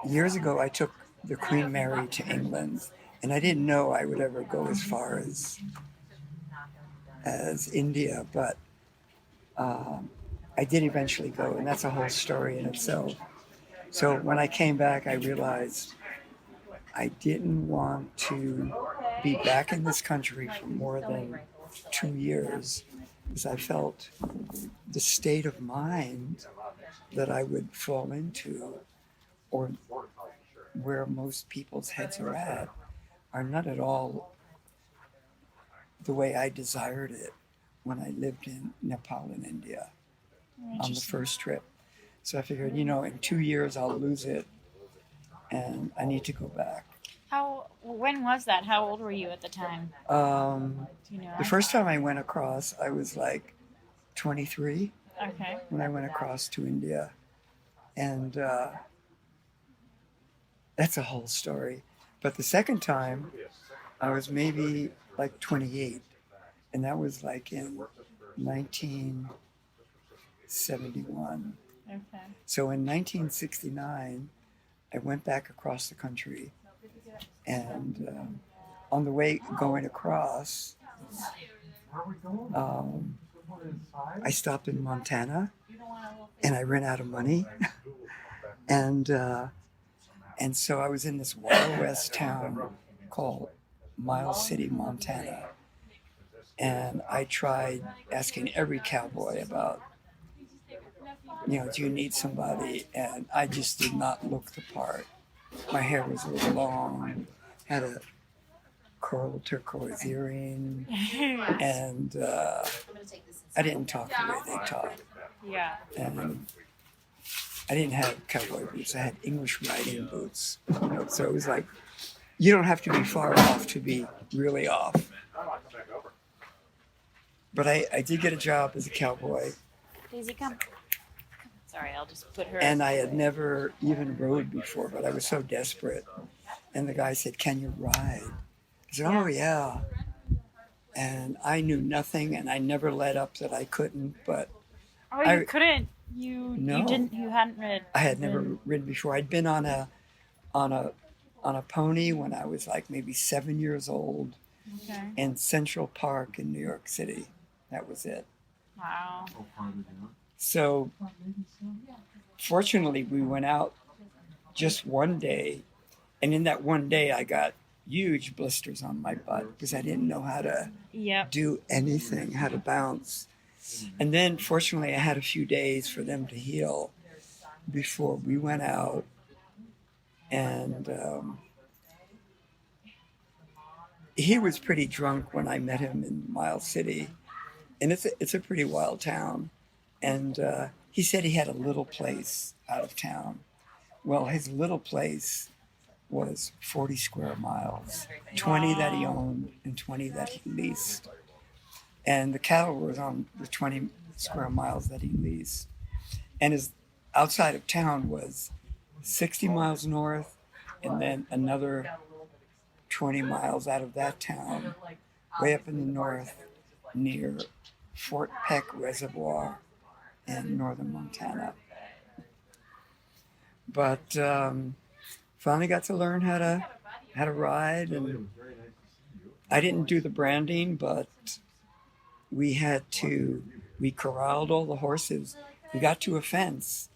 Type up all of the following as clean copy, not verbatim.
years ago, I took the Queen Mary to England, and I didn't know I would ever go as far as India, but um, I did eventually go, and that's a whole story in itself. So when I came back, I realized I didn't want to be back in this country for more than 2 years because I felt the state of mind that I would fall into, or where most people's heads are not at all the way I desired it when I lived in Nepal and India on the first trip. So I figured, in 2 years I'll lose it and I need to go back. When was that? How old were you at the time? Do you know? The first time I went across, I was like 23 Okay. when I went across to India. And that's a whole story. But the second time, I was maybe like 28. And that was like in 1971. Okay. So in 1969, I went back across the country. And on the way going across, I stopped in Montana and I ran out of money. and so I was in this Wild West town called Miles City, Montana. And I tried asking every cowboy about, do you need somebody? And I just did not look the part. My hair was a little long, had a coral turquoise earring, and I didn't talk the way they talk. Yeah. And I didn't have cowboy boots. I had English riding boots. So it was like, you don't have to be far off to be really off. But I did get a job as a cowboy. Daisy, come. Sorry, I'll just put her. And I had never even rode before, but I was so desperate. And the guy said, "Can you ride?" I said, "Oh, yeah." And I knew nothing, and I never let up that I couldn't. But you couldn't. No. You didn't. You hadn't ridden. I had never ridden before. I'd been on a pony when I was like maybe 7 years old. Okay. In Central Park in New York City. That was it. Wow. So fortunately, we went out just one day, and in that one day, I got huge blisters on my butt because I didn't know how to do anything, how to bounce. And then, fortunately, I had a few days for them to heal before we went out. And he was pretty drunk when I met him in Miles City. And it's a pretty wild town. And he said he had a little place out of town. Well, his little place was 40 square miles, 20 that he owned and 20 that he leased. And the cattle was on the 20 square miles that he leased. And his outside of town was 60 miles north and then another 20 miles out of that town, way up in the north near Fort Peck Reservoir in northern Montana. But finally got to learn how to ride, and I didn't do the branding, but we corralled all the horses. We got to a fence,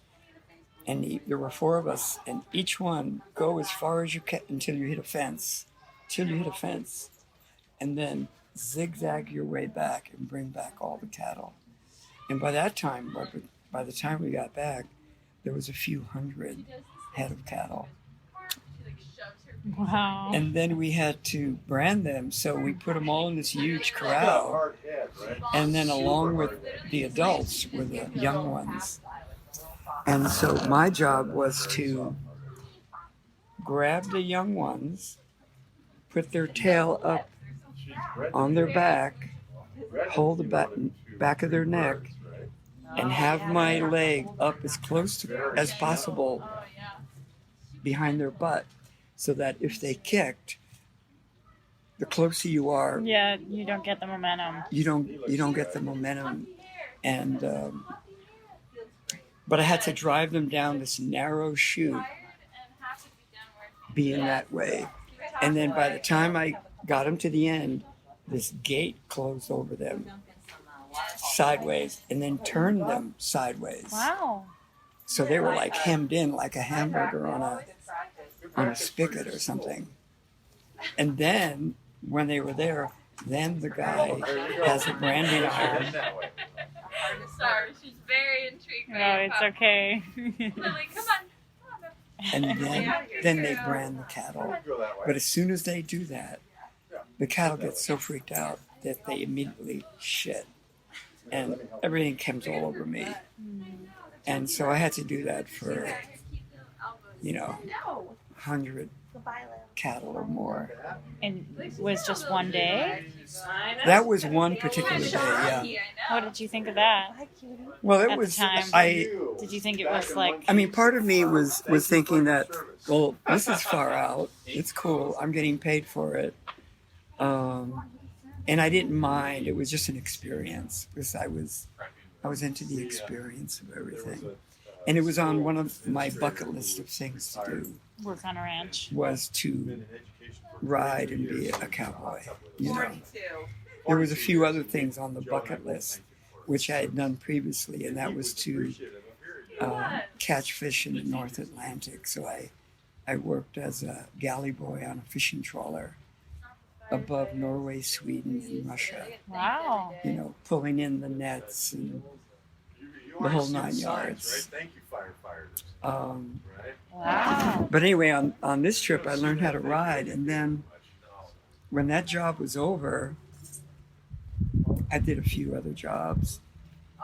and there were 4 of us, and each one go as far as you can until you hit a fence, and then zigzag your way back and bring back all the cattle. And by that time, by the time we got back, there was a few hundred head of cattle. Wow. And then we had to brand them, so we put them all in this huge corral. And then along with the adults were the young ones. And so my job was to grab the young ones, put their tail up on their back, hold the back of their neck, and have my leg up as close as possible behind their butt, so that if they kicked, the closer you are, you don't get the momentum. You don't get the momentum, and but I had to drive them down this narrow chute being that way. And then by the time I got them to the end, this gate closed over them sideways and then turned them sideways. Wow. So they were like hemmed in like a hamburger on a spigot or something. And then when they were there, then the guy has a branding iron. Sorry, she's very intrigued. No, it's okay. Lily, come on. And then they brand the cattle. But as soon as they do that, the cattle get so freaked out that they immediately shit. And everything comes all over me. And so I had to do that for, 100 cattle or more. And was just one day? That was one particular day, yeah. What did you think of that? Well, it At the was, time. Did you think it was like... I mean, part of me was thinking that, well, this is far out. It's cool. I'm getting paid for it. And I didn't mind. It was just an experience because I was into the experience of everything. And it was on one of my bucket list of things to do. Work on a ranch. Was to ride and be a cowboy. There was a few other things on the bucket list which I had done previously, and that was to catch fish in the North Atlantic. So I worked as a galley boy on a fishing trawler above Norway, Sweden, and Russia. Wow. Pulling in the nets and the whole 9 yards. Wow. But anyway, on this trip, I learned how to ride. And then when that job was over, I did a few other jobs.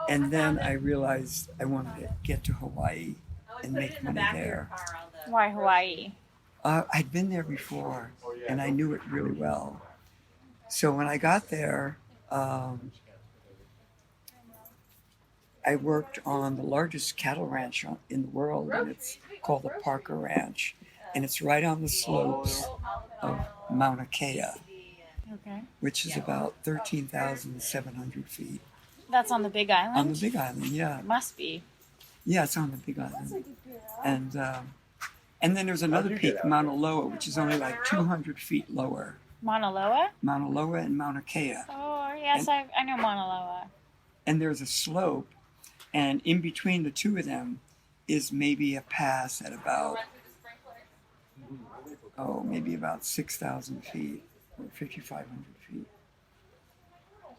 And then I realized I wanted to get to Hawaii and make money there. Why Hawaii? I'd been there before, and I knew it really well. So when I got there, I worked on the largest cattle ranch in the world, and it's called the Parker Ranch, and it's right on the slopes of Mauna Kea, which is about 13,700 feet. That's on the Big Island? On the Big Island, yeah. It must be. Yeah, it's on the Big Island. And then there's another peak, Mauna Loa, which is only like 200 feet lower. Mauna Loa? Mauna Loa and Mauna Kea. Oh, yes, I know Mauna Loa. And there's a slope, and in between the two of them is maybe a pass at about, maybe about 6,000 feet or 5,500 feet.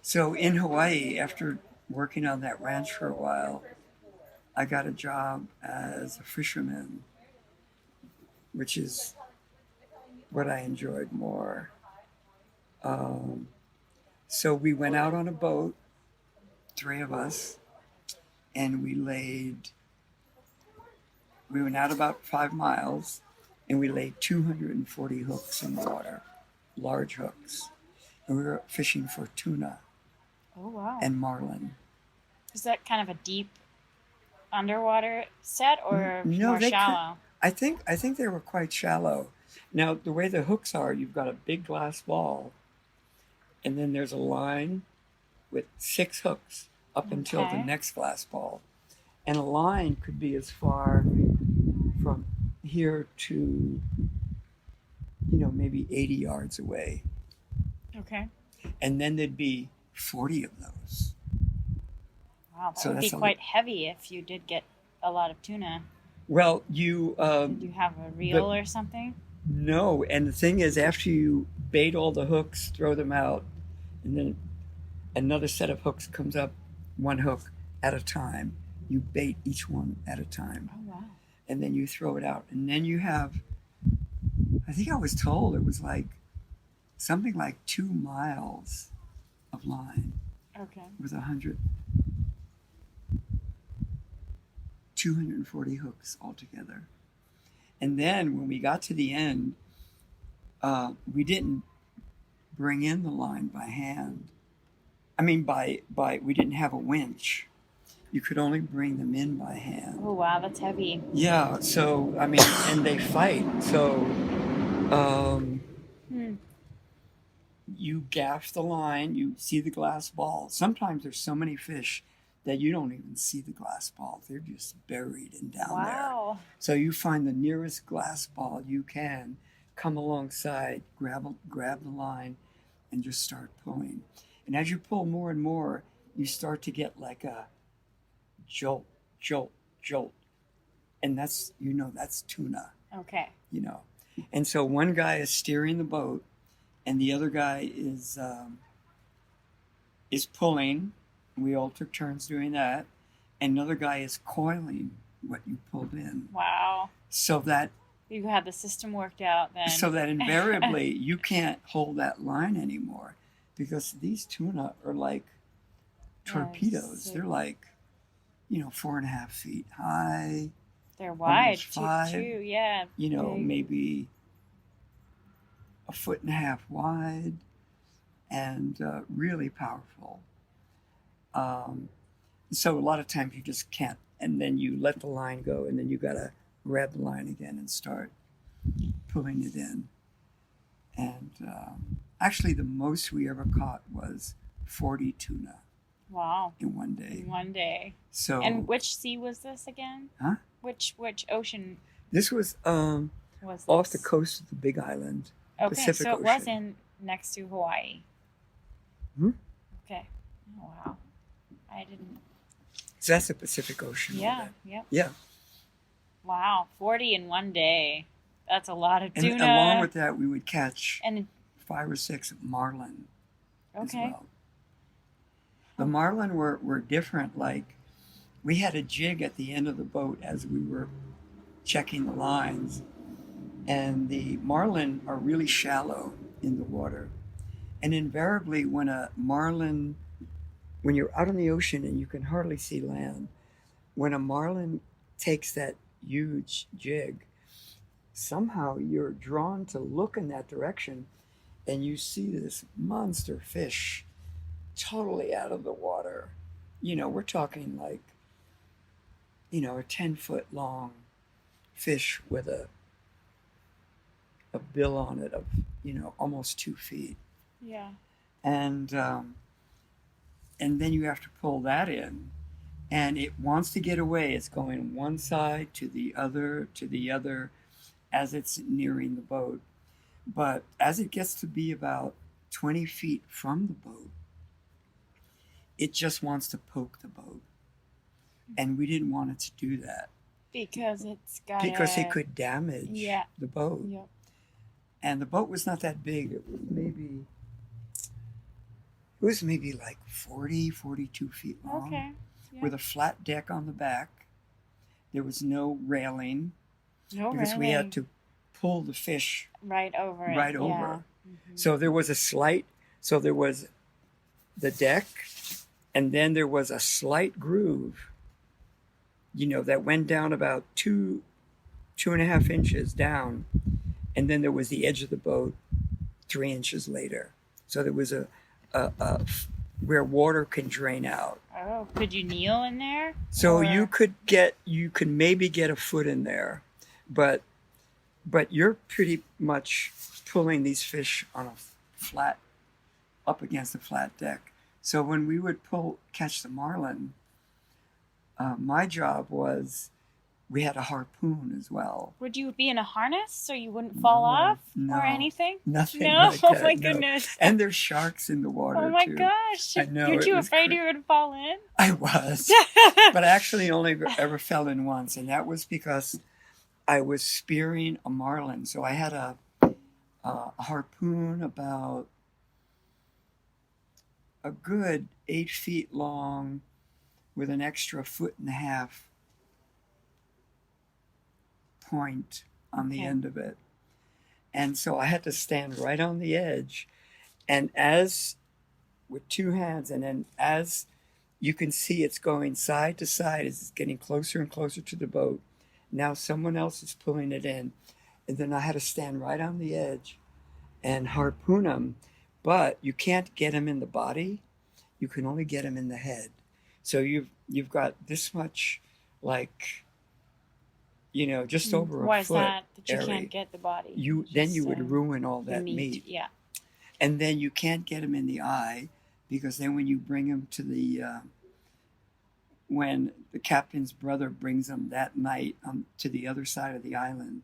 So in Hawaii, after working on that ranch for a while, I got a job as a fisherman, which is what I enjoyed more. So we went out on a boat, 3 of us, and we went out about 5 miles, and we laid 240 hooks in the water, large hooks. And we were fishing for tuna. Oh, wow. And marlin. Is that kind of a deep underwater set or more shallow? I think they were quite shallow. Now, the way the hooks are, you've got a big glass ball, and then there's a line with 6 hooks up until the next glass ball. And a line could be as far from here to, maybe 80 yards away. Okay. And then there'd be 40 of those. Wow, that would be quite heavy if you did get a lot of tuna. Well, Did you have a reel or something? No, and the thing is, after you bait all the hooks, throw them out, and then another set of hooks comes up, 1 hook at a time. You bait each one at a time. Oh, wow. And then you throw it out. And then you have, I think I was told it was like something like 2 miles of line. Okay. With 240 hooks altogether. And then when we got to the end, we didn't bring in the line by hand. I mean, we didn't have a winch. You could only bring them in by hand. Oh, wow, that's heavy. Yeah, so, I mean, and they fight. So, you gaff the line, you see the glass ball. Sometimes there's so many fish that you don't even see the glass ball. They're just buried and down there. Wow. So you find the nearest glass ball you can, come alongside, grab the line, and just start pulling. And as you pull more and more, you start to get like a jolt, jolt, jolt, and that's tuna. Okay. And so one guy is steering the boat, and the other guy is pulling. We all took turns doing that. And another guy is coiling what you pulled in. Wow. So that You had the system worked out then. So that invariably you can't hold that line anymore, because these tuna are like torpedoes. so- They're like, 4.5 feet high, They're wide almost 5. too. Yeah. big. Maybe a 1.5 feet wide, and really powerful. So a lot of times you just can't, and then you let the line go, and then you gotta grab the line again and start pulling it in. And actually, the most we ever caught was 40 tuna Wow. in one day. One day. So And which sea was this again? Huh? Which ocean this was was this? off the coast of the Big Island. Okay, Pacific so it Ocean. wasn't next to Hawaii. Hmm? Okay. Oh wow. I didn't. So that's the Pacific Ocean. Yeah. Yep. Yeah. Wow. 40 in one day. That's a lot of And tuna. along with that, we would catch And 5 or 6 marlin as okay. well. The marlin were different. Like, we had a jig at the end of the boat as we were checking the lines. And the marlin are really shallow in the water. And invariably, when you're out in the ocean and you can hardly see land, when a marlin takes that huge jig, somehow you're drawn to look in that direction, and you see this monster fish totally out of the water. We're talking like, a 10-foot long fish with a bill on it of, almost 2 feet. Yeah. And then you have to pull that in, and it wants to get away. It's going one side to the other as it's nearing the boat. But as it gets to be about 20 feet from the boat, it just wants to poke the boat. And we didn't want it to do that, Because because it could damage the boat. Yep. And the boat was not that big. It was maybe like 40, 42 feet long. Okay. Yeah. With a flat deck on the back. There was no railing, No, because we really. had to pull the fish right over it. right Yeah. over. Mhm. So there was there was the deck, and then there was a slight groove, that went down about 2.5 inches down. And then there was the edge of the boat 3 inches later. So there was a where water can drain out. Oh, could you kneel in there? So Or- you could maybe get a foot in there, but you're pretty much pulling these fish on a flat, up against a flat deck. So when we would catch the marlin, my job was, we had a harpoon as well. Would you be in a harness so you wouldn't fall off no, or anything? Nothing. No. Like Oh that, my no. goodness. And there's sharks in the water Oh my too. gosh. I know, Weren't it you was afraid you were going to fall in? I was. But I actually only ever fell in once, and that was because I was spearing a marlin. So I had a harpoon about a good 8 feet long, with an extra 1.5 feet point on the Okay. end of it. And so I had to stand right on the edge, and with 2 hands, and then as you can see, it's going side to side as it's getting closer and closer to the boat. Now someone else is pulling it in, and then I had to stand right on the edge and harpoon him. But you can't get him in the body; you can only get him in the head. So you've got this much, like, just over Why a is foot. that you area. can't get the body? You Just, would ruin all the that meat. Yeah. And then you can't get him in the eye, because then when you bring him to when the captain's brother brings him that night to the other side of the island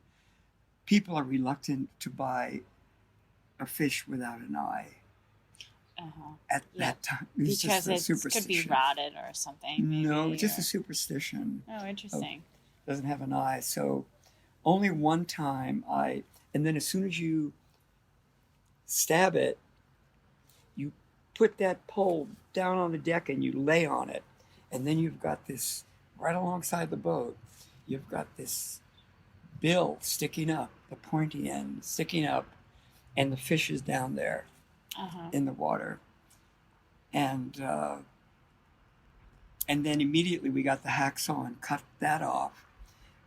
people are reluctant to buy a fish without an eye at that time. It's Because just a it could be superstition. rotted or something. Maybe, No, just or... a superstition. Oh, interesting. Doesn't have an eye. So only one time and then as soon as you stab it, you put that pole down on the deck and you lay on it. And then you've got this, right alongside the boat, you've got this bill sticking up, the pointy end sticking up, and the fish is down there in the water. And then immediately we got the hacksaw and cut that off.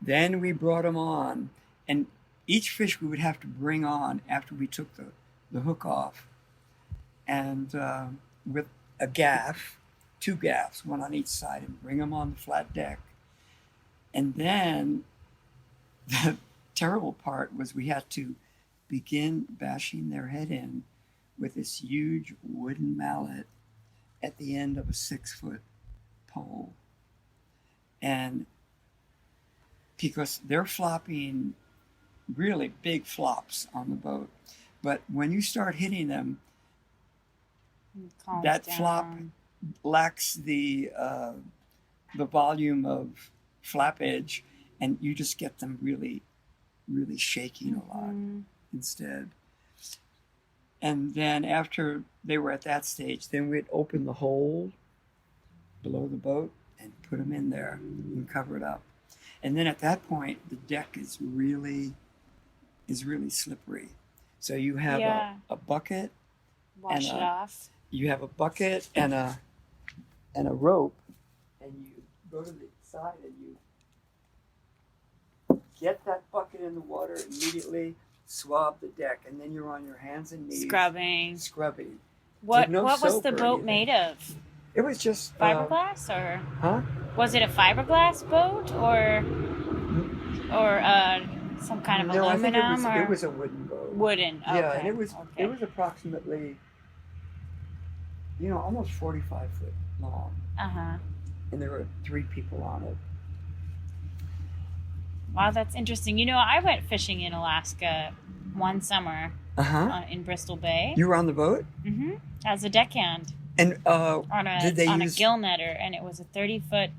Then we brought them on, and each fish we would have to bring on after we took the hook off, and with a gaff, 2 gaffs, one on each side, and bring them on the flat deck. And then the terrible part was we had to begin bashing their head in with this huge wooden mallet at the end of a 6-foot pole. And because they're flopping really big flops on the boat, but when you start hitting them, that flop lacks the volume of flap edge, and you just get them really, really shaking a lot instead. And then after they were at that stage, then we'd open the hole below the boat and put them in there and cover it up. And then at that point, the deck is really slippery. So you have a bucket. Wash it off. You have a bucket and a rope, and you go to the side and you get that bucket in the water immediately, swab the deck, and then you're on your hands and knees Scrubbing. What was the boat made of? It was just fiberglass, or huh? Was it a fiberglass boat, or some kind of aluminum? I think it was a wooden boat. Wooden. Okay. Yeah, and it was approximately, almost 45 foot long. And there were 3 people on it. Wow, that's interesting. I went fishing in Alaska one summer in Bristol Bay. You were on the boat? Mm-hmm. As a deckhand. And on a gill netter, and it was a 30-foot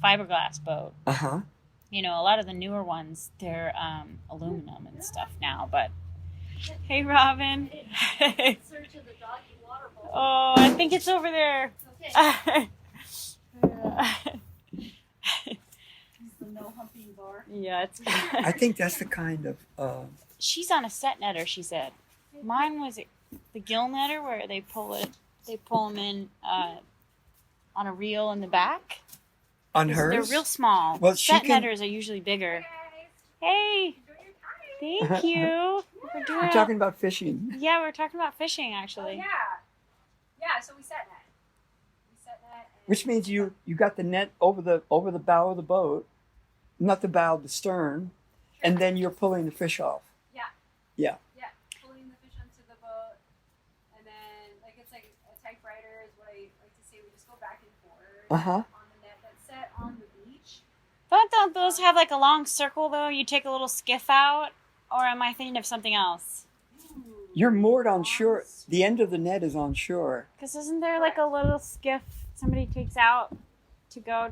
fiberglass boat. A lot of the newer ones, they're aluminum and stuff now. But hey, Robin. Search of the doggy water bowl. Oh, I think it's over there. Okay. The no humping bar. Yeah, it's. I think that's the kind of. She's on a set netter. She said, mine was the gill netter where they pull them in on a reel in the back. On hers? They're real small. Well, set netters are usually bigger. Hey, thank you. We're talking about fishing. Yeah, we're talking about fishing, actually. Oh, yeah. So we set net. Which means you got the net over the bow of the boat, not the bow, the stern, and then you're pulling the fish off. Yeah. Pulling the fish onto the boat, and then it's like a typewriter is what I like to say. We just go back and forth on the net that's set on the beach. Don't those have like a long circle though? You take a little skiff out, or am I thinking of something else? You're moored on shore. The end of the net is on shore. Because isn't there like a little skiff somebody takes out to go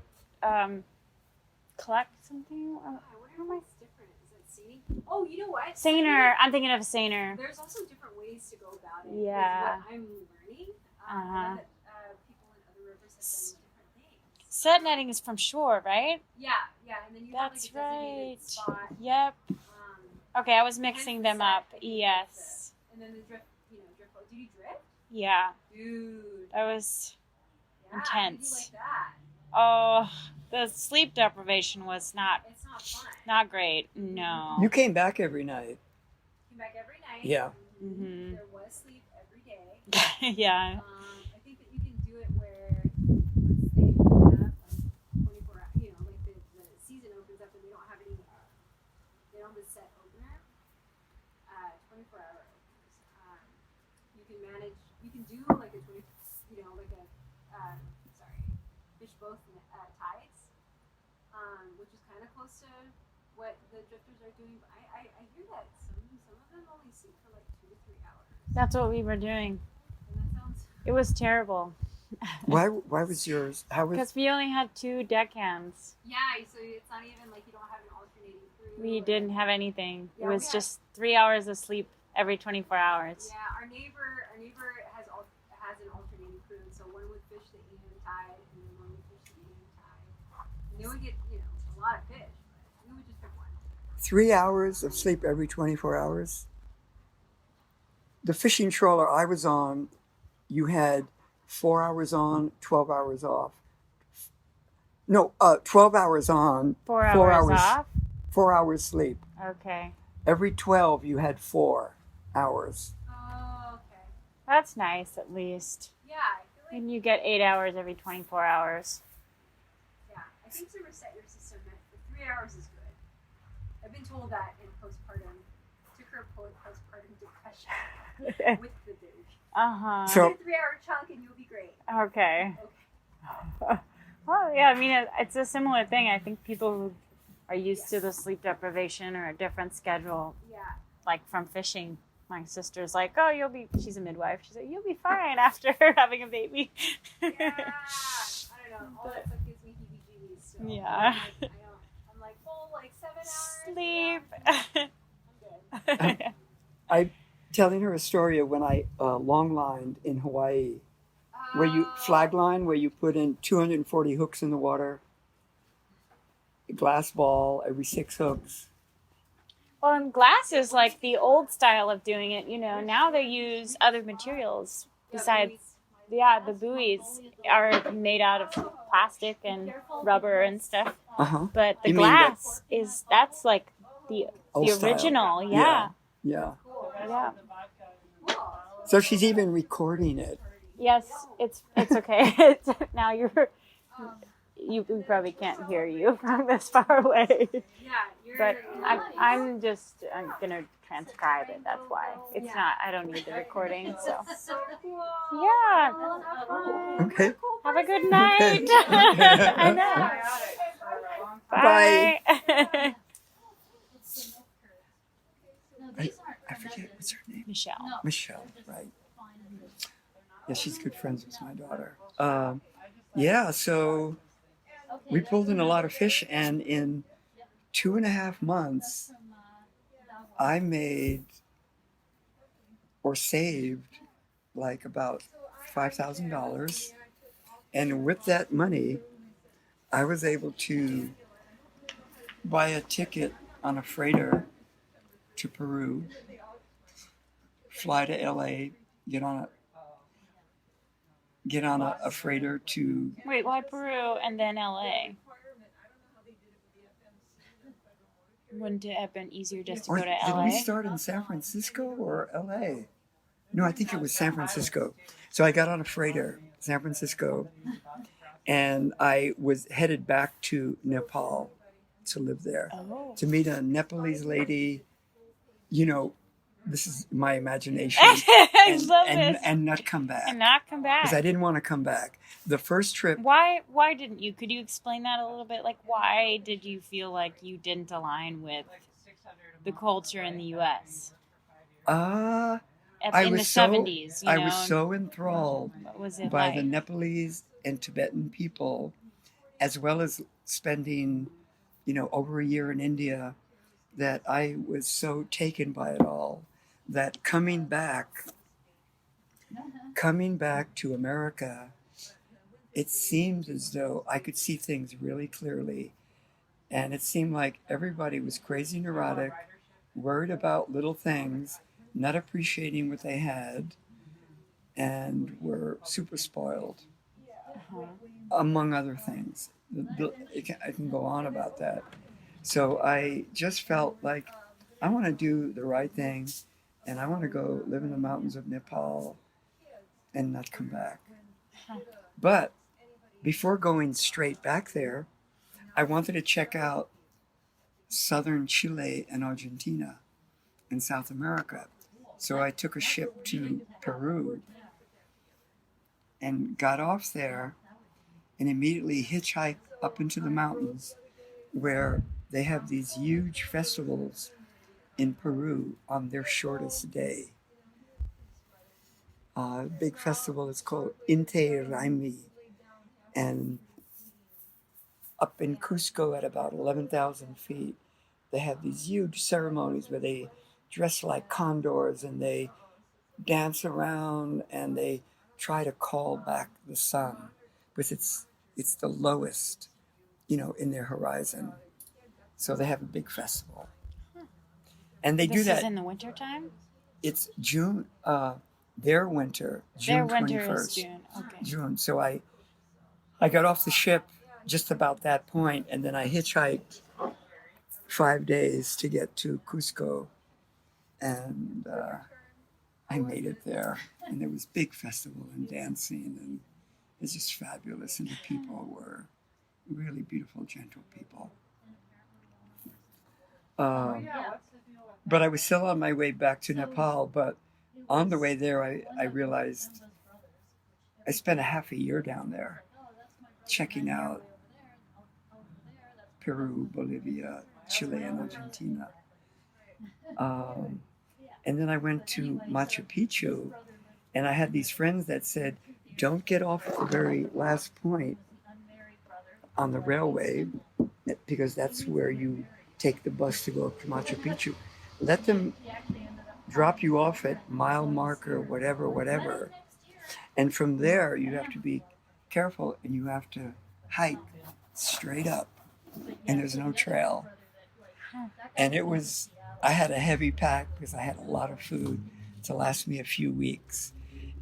collect something? I wonder what's different. Is it seating? Oh, you know what? Seiner. I'm thinking of a seiner. There's also different ways to go about it. Yeah. What I'm learning. That people in other rivers have done different things. Set netting is from shore, right? Yeah, and then you have like a designated spot. Yep. Okay, I was mixing them up. Yes. And then the drift boat. Did you drift? Yeah. Dude. That was intense. How did you like that? Oh, the sleep deprivation was not. It's not fun. Not great. No. You came back every night. Came back every night. Yeah. Mm-hmm. There was sleep every day. Yeah. I think that you can do it where let's say you have like 24 hours, the season opens up and they don't have any, they don't have a set opener, 24-hour openers. You can manage, you can do like a 20, fish both tides, which is kind of close to what the drifters are doing. But I hear that some of them only sleep for like 2 to 3 hours. That's what we were doing. And that sounds. It was terrible. Why was yours? How was? Because we only had 2 deckhands. Yeah, so it's not even like you don't have an alternating crew. We didn't have anything. Yeah, It we was had- just 3 hours of sleep every 24 hours. Yeah, our neighbor has an alternating crew, so one would fish the evening tide, and then one would fish the evening tide. And they would get a lot of fish, but we would just pick one. 3 hours of sleep every 24 hours? The fishing trawler I was on, you had 4 hours on, 12 hours off. No, 12 hours on, 4 hours off? 4 hours sleep. Okay. Every 12, you had 4 hours. Oh, okay. That's nice, at least. Yeah, I feel like, And you get 8 hours every 24 hours. yeah, I think to reset your system, the 3 hours is good. I've been told that in postpartum, to curb postpartum depression with the baby. Uh-huh. So- Get a 3-hour chunk and you'll be great. Okay. Well, yeah, I mean, it's a similar thing. I think people who are used to the sleep deprivation or a different schedule, Yeah. like from fishing, my sister's like, oh, she's a midwife. She's like, you'll be fine after having a baby. Yeah. I don't know. All that stuff gives me heebie-jeebies. So Yeah. I'm like, full, like 7 hours. Sleep. Yeah, I'm good. I'm telling her a story of when I long lined in Hawaii, where you flag line, where you put in 240 hooks in the water, a glass ball every 6 hooks. Well, and glass is like the old style of doing it. Now they use other materials besides. Yeah, the buoys are made out of plastic and rubber and stuff. Uh-huh. But the You mean that- glass that's like the Old style. original. Yeah. Yeah. Yeah. So she's even recording it. Yes, it's okay. Now you probably can't hear you from this far away. Yeah, you're. But I'm gonna transcribe it. That's why it's not. I don't need the recording. So so cool. yeah. Well, have fun. Okay. Have a good night. Okay. I know. Bye. Bye. I forget what's her name. Michelle. Michelle, right? Yeah, she's good friends with my daughter. Yeah, so we pulled in a lot of fish, and in 2.5 months, I made or saved like about $5,000. And with that money, I was able to buy a ticket on a freighter to Peru, fly to LA, get on a freighter to Wait, why Peru and then LA? Wouldn't it have been easier just to or go to did LA? we start in San Francisco or LA? No, I think it was San Francisco. So I got on a freighter, San Francisco, and I was headed back to Nepal to live there, Oh. to meet a Nepalese lady. This is my imagination. I love this. And not come back. And not come back. Because I didn't want to come back. The first trip, Why didn't you? Could you explain that a little bit? Like, why did you feel like you didn't align with the culture in the U.S. I in the was so 70s? I was so enthralled What was it by like? the Nepalese and Tibetan people, as well as spending, over a year in India, that I was so taken by it all that coming back to America, it seemed as though I could see things really clearly. And it seemed like everybody was crazy neurotic, worried about little things, not appreciating what they had, and were super spoiled, among other things. I can go on about that. So I just felt like I want to do the right thing, and I want to go live in the mountains of Nepal and not come back. But before going straight back there, I wanted to check out southern Chile and Argentina in South America. So I took a ship to Peru and got off there and immediately hitchhiked up into the mountains where they have these huge festivals in Peru on their shortest day. Big festival is called Inti Raymi, and up in Cusco at about 11,000 feet, they have these huge ceremonies where they dress like condors and they dance around and they try to call back the sun, because it's the lowest, in their horizon. So they have a big festival, and they do This that. is in the wintertime? It's June. Their winter, Their June winter 21st. is June. Okay. June. So I got off the ship just about that point, and then I hitchhiked 5 days to get to Cusco, and I made it there. And there was big festival and dancing, and it's just fabulous. And the people were really beautiful, gentle people. But I was still on my way back to Nepal. But on the way there, I realized I spent a half a year down there checking out Peru, Bolivia, Chile, and Argentina. And then I went to Machu Picchu, and I had these friends that said, don't get off at the very last point on the railway, because that's where you take the bus to go up to Machu Picchu. Let them drop you off at mile marker, whatever. And from there, you have to be careful, and you have to hike straight up, and there's no trail. And I had a heavy pack because I had a lot of food to last me a few weeks.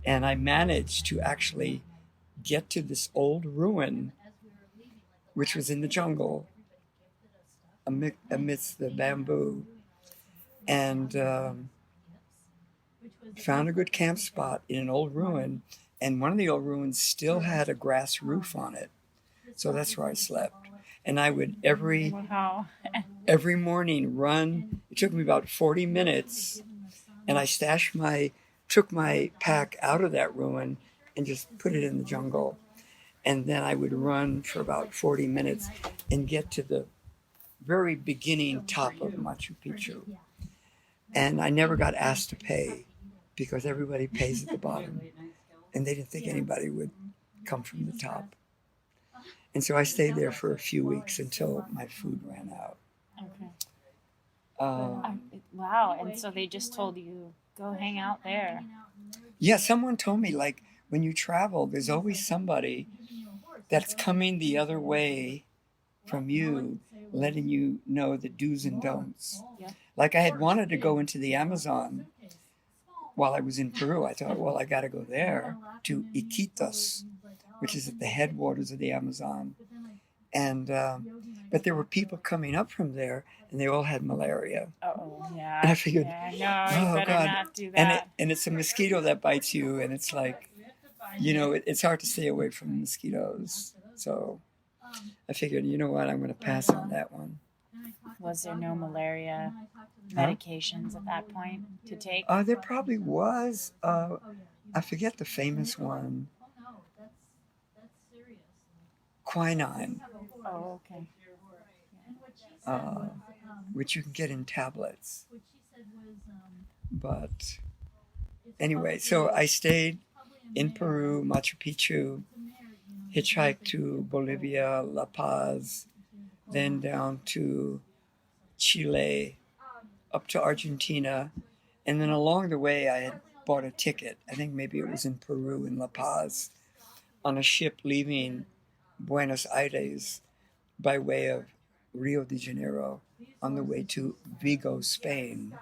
And I managed to actually get to this old ruin, which was in the jungle amidst the bamboo, and found a good camp spot in an old ruin. And one of the old ruins still had a grass roof on it. So that's where I slept. And I would every morning run. It took me about 40 minutes, and I took my pack out of that ruin and just put it in the jungle. And then I would run for about 40 minutes and get to the very beginning top of Machu Picchu. And I never got asked to pay, because everybody pays at the bottom. And they didn't think anybody would come from the top. And so I stayed there for a few weeks until my food ran out. Okay. Wow. And so they just told you, go hang out there. Yeah, someone told me, like, when you travel, there's always somebody that's coming the other way from you, letting you know the do's and don'ts. Yeah. Like, I had wanted to go into the Amazon while I was in Peru. I thought, well, I got to go there to Iquitos, which is at the headwaters of the Amazon. And but there were people coming up from there, and they all had malaria. Oh, yeah. And I figured, no, you better God. not do that. And it's a mosquito that bites you, and it's like, it's hard to stay away from mosquitoes. So I figured, you know what, I'm going to pass on that one. Was there no malaria medications at that point to take? There probably was. I forget the famous one. Quinine. Oh, okay. Which you can get in tablets. But anyway, so I stayed in Peru, Machu Picchu, hitchhiked to Bolivia, La Paz, then down to Chile, up to Argentina, and then along the way I had bought a ticket. I think maybe it was in Peru, in La Paz, on a ship leaving Buenos Aires by way of Rio de Janeiro on the way to Vigo, Spain.